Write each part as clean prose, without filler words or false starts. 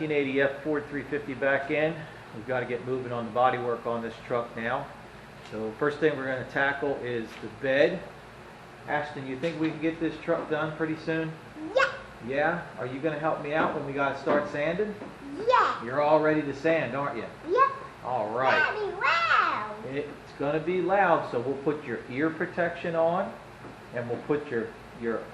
1980 Ford 350 back in. We've got to get moving on the body work on this truck now. So first thing we're going to tackle is the bed. Ashton, you think we can get this truck done pretty soon? Yeah. Yeah? Are you going to help me out when we got to start sanding? Yeah. You're all ready to sand, aren't you? Yep. All right. Daddy, wow. It's going to be loud, so we'll put your ear protection on, and we'll put your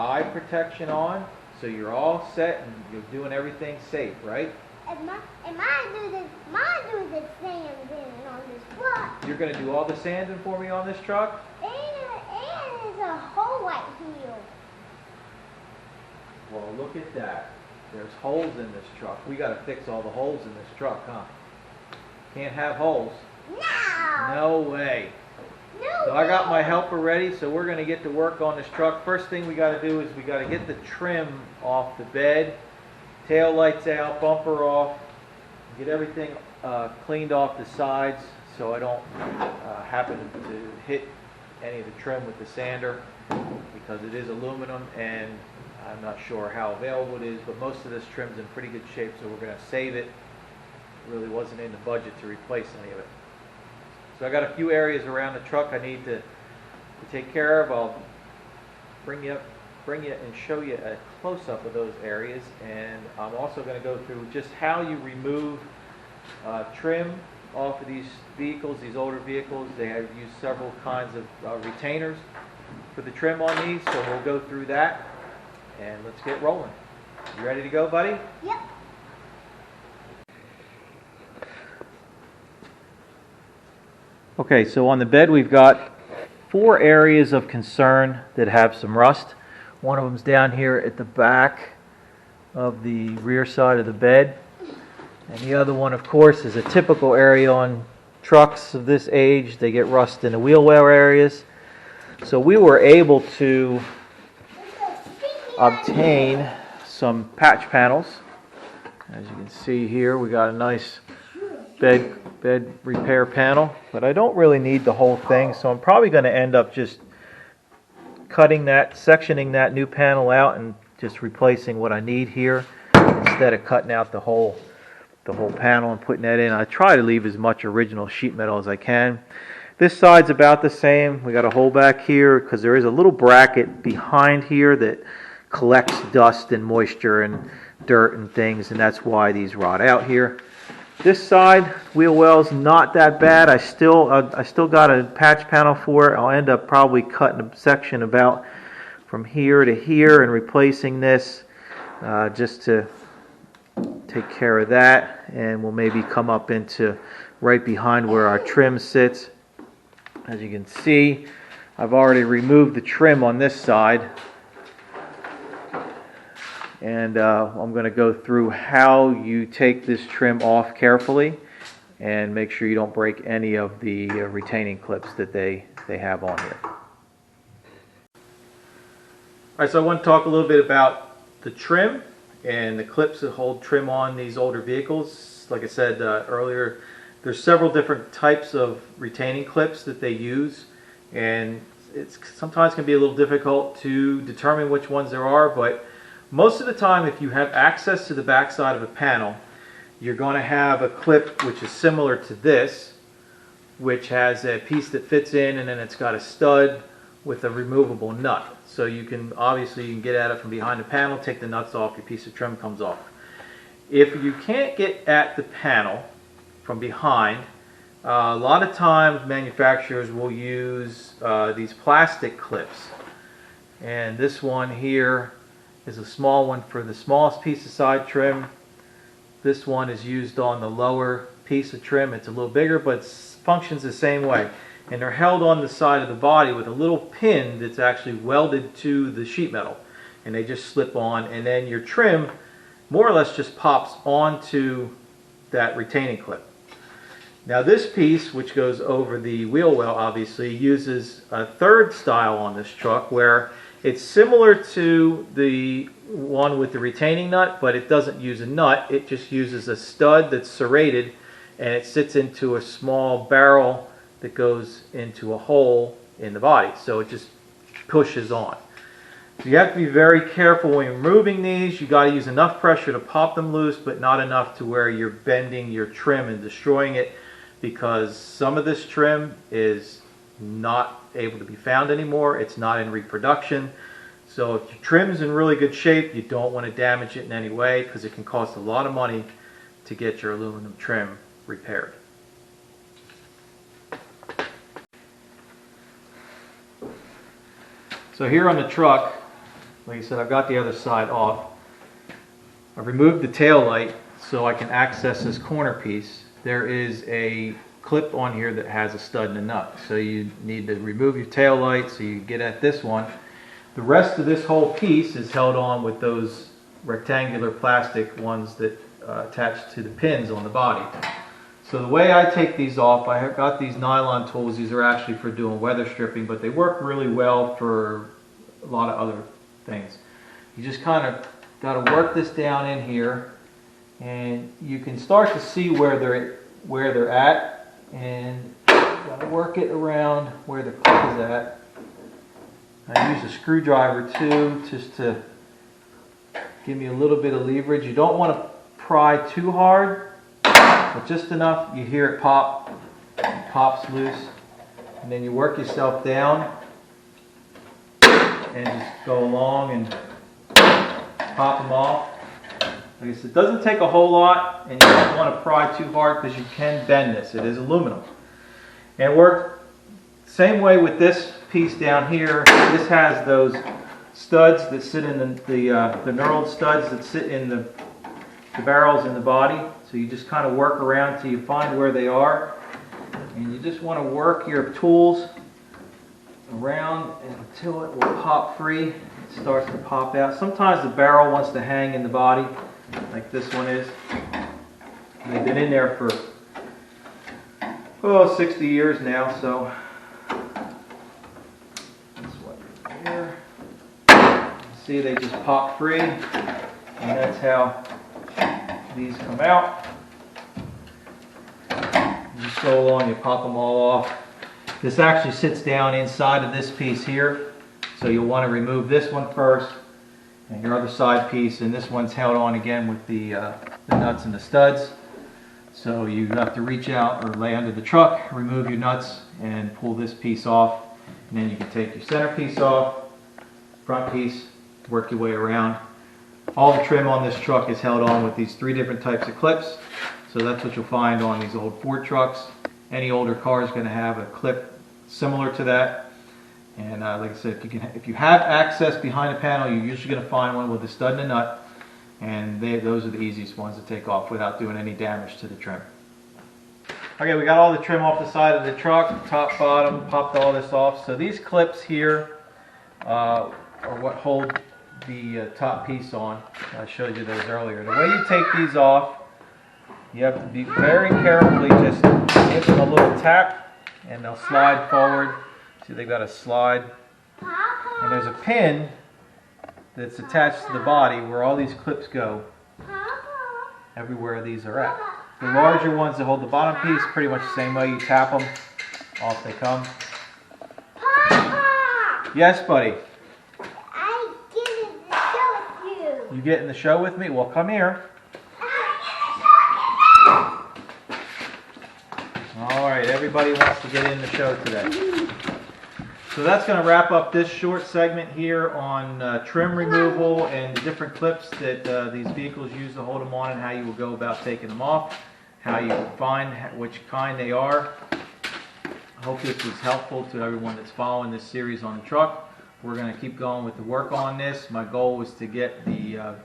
eye protection on, so you're all set and you're doing everything safe, right? Am I do the sanding on this truck? You're going to do all the sanding for me on this truck? And there's a hole right here. Well, look at that. There's holes in this truck. We got to fix all the holes in this truck, huh? Can't have holes. No. No way. No. So I got my helper ready, so we're going to get to work on this truck. First thing we got to do is we got to get the trim off the bed, tail lights out, bumper off, get everything cleaned off the sides so I don't happen to hit any of the trim with the sander, because it is aluminum and I'm not sure how available it is, but most of this trim's in pretty good shape, so we're going to save it. It really wasn't in the budget to replace any of it. So I got a few areas around the truck I need to take care of. I'll bring you and show you a close-up of those areas, and I'm also going to go through just how you remove trim off of these vehicles, these older vehicles. They have used several kinds of retainers for the trim on these, so we'll go through that, and let's get rolling. You ready to go, buddy? Yep. Okay, so on the bed we've got 4 areas of concern that have some rust. One of them's down here at the back of the rear side of the bed. And the other one, of course, is a typical area on trucks of this age. They get rust in the wheel well areas. So we were able to obtain some patch panels. As you can see here, we got a nice bed repair panel, but I don't really need the whole thing, so I'm probably going to end up just sectioning that new panel out and just replacing what I need here instead of cutting out the whole panel and putting that in. I try to leave as much original sheet metal as I can. This side's about the same. We got a hole back here because there is a little bracket behind here that collects dust and moisture and dirt and things, and that's why these rot out here. This side, wheel well's not that bad. I still got a patch panel for it. I'll end up probably cutting a section about from here to here and replacing this just to take care of that. And we'll maybe come up into right behind where our trim sits. As you can see, I've already removed the trim on this side. And I'm going to go through how you take this trim off carefully and make sure you don't break any of the retaining clips that they have on here. Alright, so I want to talk a little bit about the trim and the clips that hold trim on these older vehicles. Like I said earlier, there's several different types of retaining clips that they use, and it's sometimes can be a little difficult to determine which ones there are, but most of the time, if you have access to the back side of a panel, you're going to have a clip which is similar to this, which has a piece that fits in, and then it's got a stud with a removable nut. So you can get at it from behind the panel, take the nuts off, your piece of trim comes off. If you can't get at the panel from behind, a lot of times manufacturers will use these plastic clips. And this one here is a small one for the smallest piece of side trim. This one is used on the lower piece of trim. It's a little bigger, but it functions the same way. And they're held on the side of the body with a little pin that's actually welded to the sheet metal. And they just slip on, and then your trim more or less just pops onto that retaining clip. Now this piece, which goes over the wheel well, obviously uses a third style on this truck where it's similar to the one with the retaining nut, but it doesn't use a nut. It just uses a stud that's serrated, and it sits into a small barrel that goes into a hole in the body. So it just pushes on. So you have to be very careful when you're removing these. You got to use enough pressure to pop them loose, but not enough to where you're bending your trim and destroying it, because some of this trim is not able to be found anymore. It's not in reproduction. So if your trim is in really good shape, you don't want to damage it in any way, because it can cost a lot of money to get your aluminum trim repaired. So here on the truck, like I said, I've got the other side off. I've removed the tail light so I can access this corner piece. There is a clip on here that has a stud and a nut. So you need to remove your tail light so you get at this one. The rest of this whole piece is held on with those rectangular plastic ones that attach to the pins on the body. So the way I take these off, I have got these nylon tools. These are actually for doing weather stripping, but they work really well for a lot of other things. You just kind of got to work this down in here, and you can start to see where they're at, and got to work it around where the clip is at. I use a screwdriver too, just to give me a little bit of leverage. You don't want to pry too hard, but just enough you hear it pop. It pops loose, and then you work yourself down and just go along and pop them off. Like I said, it doesn't take a whole lot, and you don't want to pry too hard because you can bend this. It is aluminum. And work same way with this piece down here. This has those studs that sit in the knurled studs that sit in the barrels in the body. So you just kind of work around till you find where they are, and you just want to work your tools around until it will pop free. It starts to pop out. Sometimes the barrel wants to hang in the body, like this one is. And they've been in there for 60 years now, so this one here. See, they just pop free, and that's how these come out. You just go along, you pop them all off. This actually sits down inside of this piece here, so you'll want to remove this one first, and your other side piece, and this one's held on again with the nuts and the studs. So you have to reach out or lay under the truck, remove your nuts, and pull this piece off, and then you can take your center piece off, front piece, work your way around. All the trim on this truck is held on with these 3 different types of clips. So that's what you'll find on these old Ford trucks. Any older car is going to have a clip similar to that. And like I said, if you have access behind the panel, you're usually going to find one with a stud and a nut. And those are the easiest ones to take off without doing any damage to the trim. Okay, we got all the trim off the side of the truck, top, bottom, popped all this off. So these clips here are what hold the top piece on. I showed you those earlier. The way you take these off, you have to be very carefully just give them a little tap, and they'll slide forward. See, they've got a slide, and there's a pin that's attached to the body where all these clips go. Everywhere these are at. The larger ones that hold the bottom piece, pretty much the same way. You tap them, off they come. Yes, buddy. You get in the show with me? Well, come here. Alright, everybody wants to get in the show today. So that's going to wrap up this short segment here on trim removal and the different clips that these vehicles use to hold them on, and how you will go about taking them off, how you will find which kind they are. I hope this was helpful to everyone that's following this series on the truck. We're going to keep going with the work on this. My goal was to get the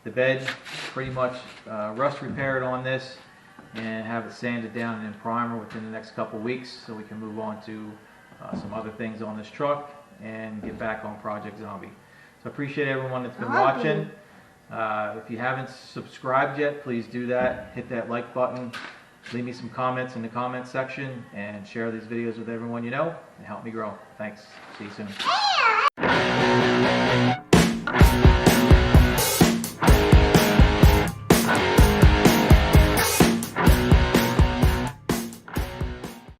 bed pretty much rust repaired on this, and have it sanded down and in primer within the next couple weeks, so we can move on to some other things on this truck and get back on Project Zombie. So I appreciate everyone that's been watching. If you haven't subscribed yet, please do that. Hit that like button. Leave me some comments in the comment section, and share these videos with everyone you know, and help me grow. Thanks. See you soon.